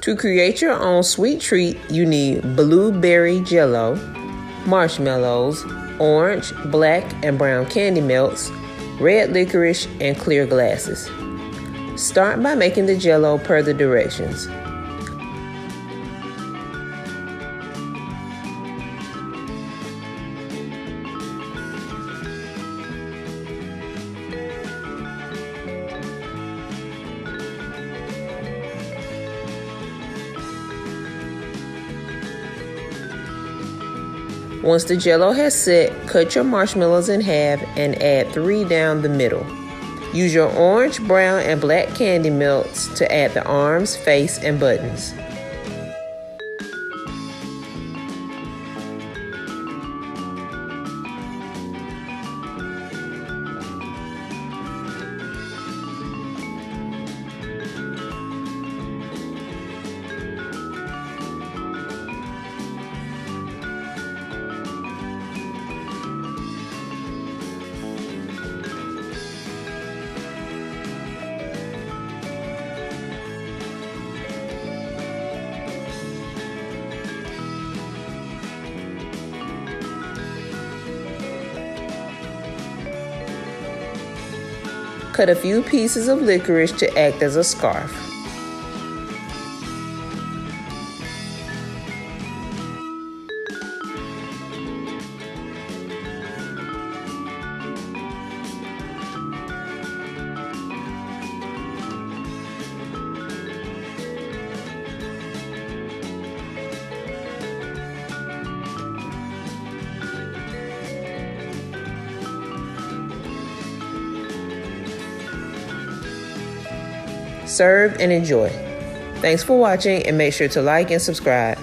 To create your own sweet treat, you need blueberry Jell-O, marshmallows, orange, black, and brown candy melts, red licorice, and clear glasses. Start by making the Jell-O per the directions. Once the Jell-O has set, cut your marshmallows in half and add 3 down the middle. Use your orange, brown, and black candy melts to add the arms, face, and buttons. Cut a few pieces of licorice to act as a scarf. Serve and enjoy. Thanks for watching, and make sure to like and subscribe.